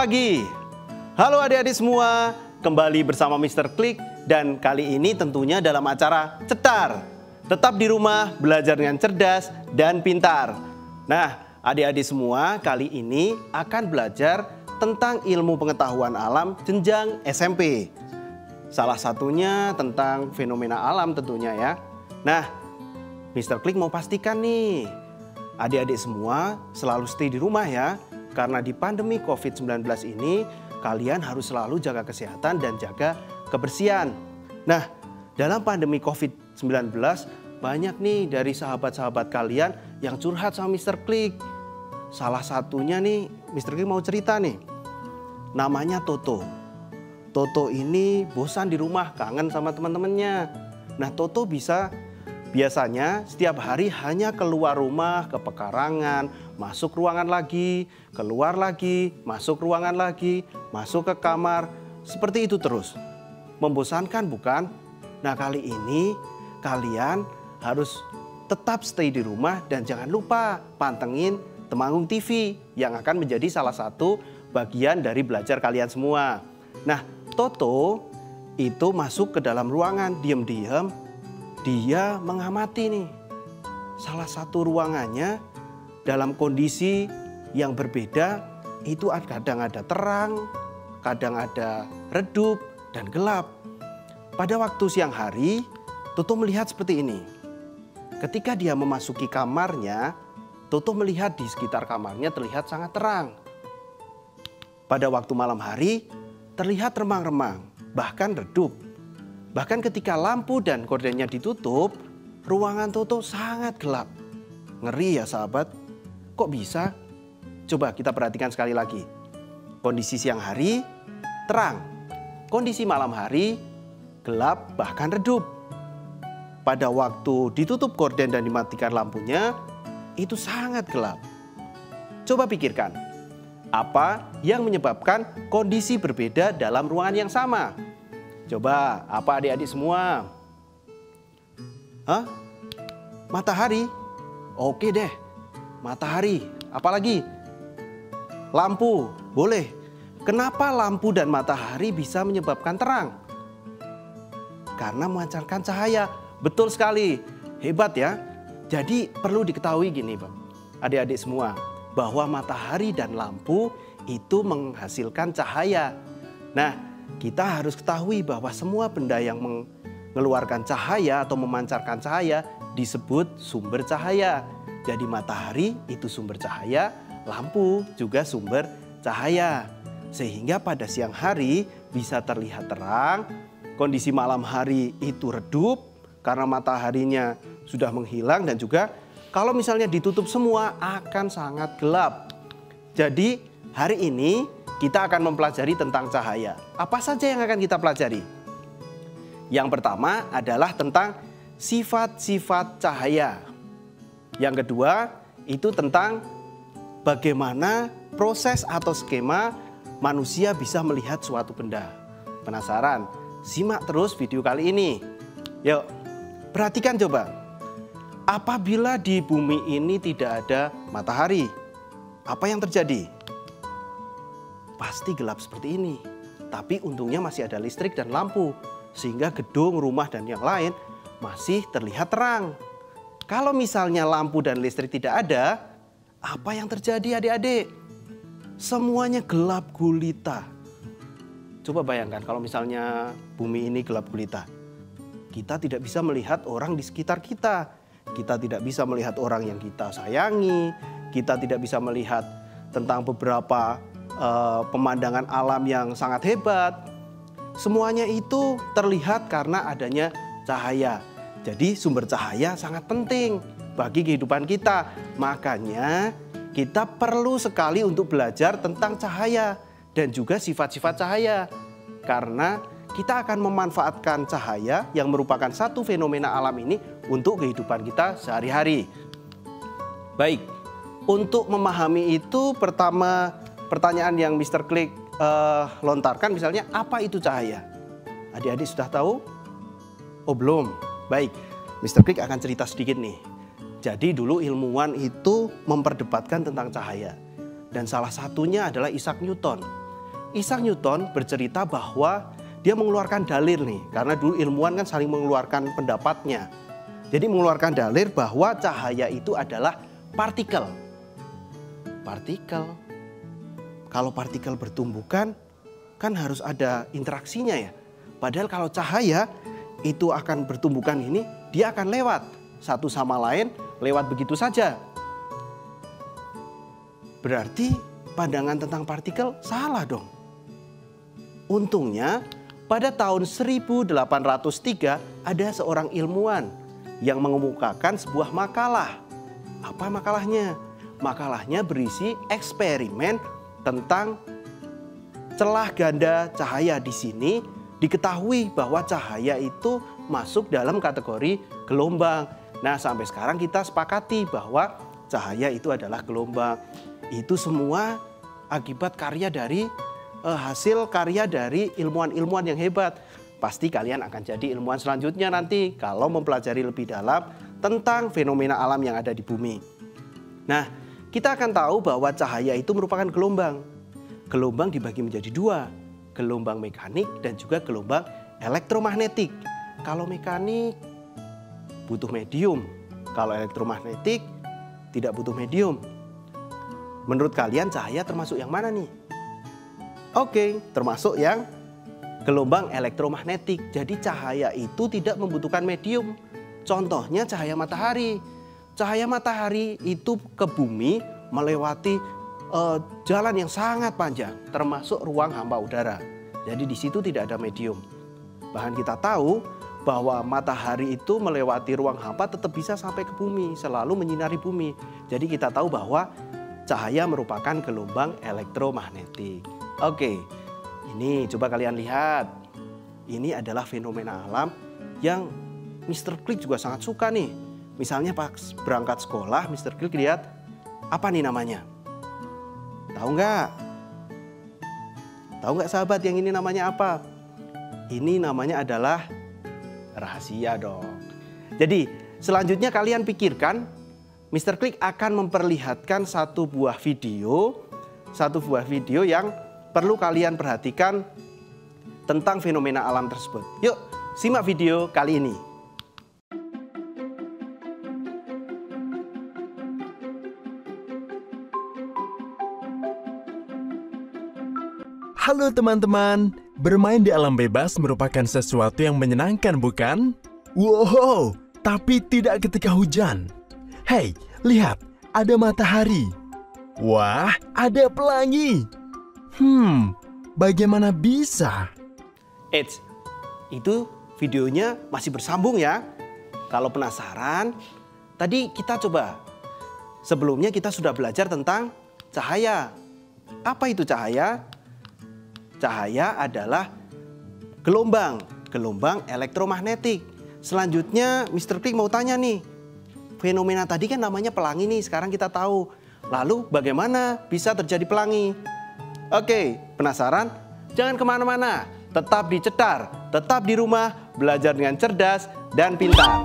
pagi. Halo adik-adik semua, kembali bersama Mr. Klik dan kali ini tentunya dalam acara Cetar. Tetap di rumah, belajar dengan cerdas dan pintar. Nah, adik-adik semua kali ini akan belajar tentang ilmu pengetahuan alam jenjang SMP. Salah satunya tentang fenomena alam tentunya ya. Nah, Mr. Klik mau pastikan nih, adik-adik semua selalu stay di rumah ya. Karena di pandemi COVID-19 ini, kalian harus selalu jaga kesehatan dan jaga kebersihan. Nah, dalam pandemi COVID-19, banyak nih dari sahabat-sahabat kalian yang curhat sama Mr. Klik. Salah satunya nih, Mr. Klik mau cerita nih. Namanya Toto. Toto ini bosan di rumah, kangen sama teman-temannya. Nah, Toto biasanya setiap hari hanya keluar rumah ke pekarangan, masuk ruangan lagi, keluar lagi, masuk ruangan lagi, masuk ke kamar. Seperti itu terus. Membosankan bukan? Nah, kali ini kalian harus tetap stay di rumah dan jangan lupa pantengin Temanggung TV yang akan menjadi salah satu bagian dari belajar kalian semua. Nah, Toto itu masuk ke dalam ruangan diam-diam. Dia mengamati nih, salah satu ruangannya dalam kondisi yang berbeda, itu kadang ada terang, kadang ada redup dan gelap. Pada waktu siang hari, Toto melihat seperti ini. Ketika dia memasuki kamarnya, Toto melihat di sekitar kamarnya terlihat sangat terang. Pada waktu malam hari, terlihat remang-remang, bahkan redup. Bahkan ketika lampu dan gordennya ditutup, ruangan Toto sangat gelap. Ngeri ya sahabat, kok bisa? Coba kita perhatikan sekali lagi. Kondisi siang hari, terang. Kondisi malam hari, gelap bahkan redup. Pada waktu ditutup gorden dan dimatikan lampunya, itu sangat gelap. Coba pikirkan, apa yang menyebabkan kondisi berbeda dalam ruangan yang sama? Coba, apa adik-adik semua? Hah? Matahari? Oke deh, matahari. Apalagi? Lampu, boleh. Kenapa lampu dan matahari bisa menyebabkan terang? Karena memancarkan cahaya. Betul sekali, hebat ya. Jadi perlu diketahui gini Bang, adik-adik semua, bahwa matahari dan lampu itu menghasilkan cahaya. Nah, kita harus ketahui bahwa semua benda yang mengeluarkan cahaya atau memancarkan cahaya disebut sumber cahaya. Jadi matahari itu sumber cahaya, lampu juga sumber cahaya. Sehingga pada siang hari bisa terlihat terang, kondisi malam hari itu redup karena mataharinya sudah menghilang dan juga kalau misalnya ditutup semua akan sangat gelap. Jadi hari ini kita akan mempelajari tentang cahaya. Apa saja yang akan kita pelajari? Yang pertama adalah tentang sifat-sifat cahaya. Yang kedua itu tentang bagaimana proses atau skema manusia bisa melihat suatu benda. Penasaran? Simak terus video kali ini. Yuk, perhatikan coba. Apabila di bumi ini tidak ada matahari, apa yang terjadi? Pasti gelap seperti ini. Tapi untungnya masih ada listrik dan lampu. Sehingga gedung, rumah, dan yang lain masih terlihat terang. Kalau misalnya lampu dan listrik tidak ada, apa yang terjadi adik-adik? Semuanya gelap gulita. Coba bayangkan kalau misalnya bumi ini gelap gulita. Kita tidak bisa melihat orang di sekitar kita. Kita tidak bisa melihat orang yang kita sayangi. Kita tidak bisa melihat tentang beberapa pemandangan alam yang sangat hebat. Semuanya itu terlihat karena adanya cahaya. Jadi sumber cahaya sangat penting bagi kehidupan kita. Makanya kita perlu sekali untuk belajar tentang cahaya dan juga sifat-sifat cahaya. Karena kita akan memanfaatkan cahaya yang merupakan satu fenomena alam ini untuk kehidupan kita sehari-hari. Baik, untuk memahami itu pertama pertanyaan yang Mr. Klik lontarkan misalnya, apa itu cahaya? Adik-adik sudah tahu? Oh belum? Baik, Mr. Klik akan cerita sedikit nih. Jadi dulu ilmuwan itu memperdebatkan tentang cahaya. Dan salah satunya adalah Isaac Newton. Isaac Newton bercerita bahwa dia mengeluarkan dalil nih, karena dulu ilmuwan kan saling mengeluarkan pendapatnya. Jadi mengeluarkan dalil bahwa cahaya itu adalah partikel. Partikel. Kalau partikel bertumbukan kan harus ada interaksinya ya. Padahal kalau cahaya itu akan bertumbukan ini, dia akan lewat satu sama lain, lewat begitu saja. Berarti pandangan tentang partikel salah dong. Untungnya pada tahun 1803 ada seorang ilmuwan yang mengemukakan sebuah makalah. Apa makalahnya? Makalahnya berisi eksperimen tentang celah ganda cahaya. Di sini diketahui bahwa cahaya itu masuk dalam kategori gelombang. Nah, sampai sekarang kita sepakati bahwa cahaya itu adalah gelombang. Itu semua akibat hasil karya dari ilmuwan-ilmuwan yang hebat. Pasti kalian akan jadi ilmuwan selanjutnya nanti kalau mempelajari lebih dalam tentang fenomena alam yang ada di bumi. Nah, kita akan tahu bahwa cahaya itu merupakan gelombang. Gelombang dibagi menjadi dua, gelombang mekanik dan juga gelombang elektromagnetik. Kalau mekanik butuh medium, kalau elektromagnetik tidak butuh medium. Menurut kalian cahaya termasuk yang mana nih? Oke, termasuk yang gelombang elektromagnetik. Jadi cahaya itu tidak membutuhkan medium. Contohnya cahaya matahari. Cahaya matahari itu ke bumi melewati jalan yang sangat panjang, termasuk ruang hampa udara. Jadi di situ tidak ada medium. Bahkan kita tahu bahwa matahari itu melewati ruang hampa tetap bisa sampai ke bumi, selalu menyinari bumi. Jadi kita tahu bahwa cahaya merupakan gelombang elektromagnetik. Oke, ini coba kalian lihat. Ini adalah fenomena alam yang Mr. Click juga sangat suka nih. Misalnya pas berangkat sekolah, Mr. Click lihat apa nih namanya? Tahu nggak? Tahu nggak sahabat yang ini namanya apa? Ini namanya adalah rahasia dong. Jadi selanjutnya kalian pikirkan, Mr. Click akan memperlihatkan satu buah video yang perlu kalian perhatikan tentang fenomena alam tersebut. Yuk, simak video kali ini. Halo teman-teman, bermain di alam bebas merupakan sesuatu yang menyenangkan bukan? Wow, tapi tidak ketika hujan. Hei, lihat, ada matahari. Wah, ada pelangi. Bagaimana bisa? Eits, itu videonya masih bersambung ya. Kalau penasaran, tadi kita coba. Sebelumnya kita sudah belajar tentang cahaya. Apa itu cahaya? Cahaya adalah gelombang elektromagnetik. Selanjutnya Mr. Click mau tanya nih, fenomena tadi kan namanya pelangi nih, sekarang kita tahu. Lalu bagaimana bisa terjadi pelangi? Oke, penasaran? Jangan kemana-mana, tetap di Cetar, tetap di rumah, belajar dengan cerdas dan pintar.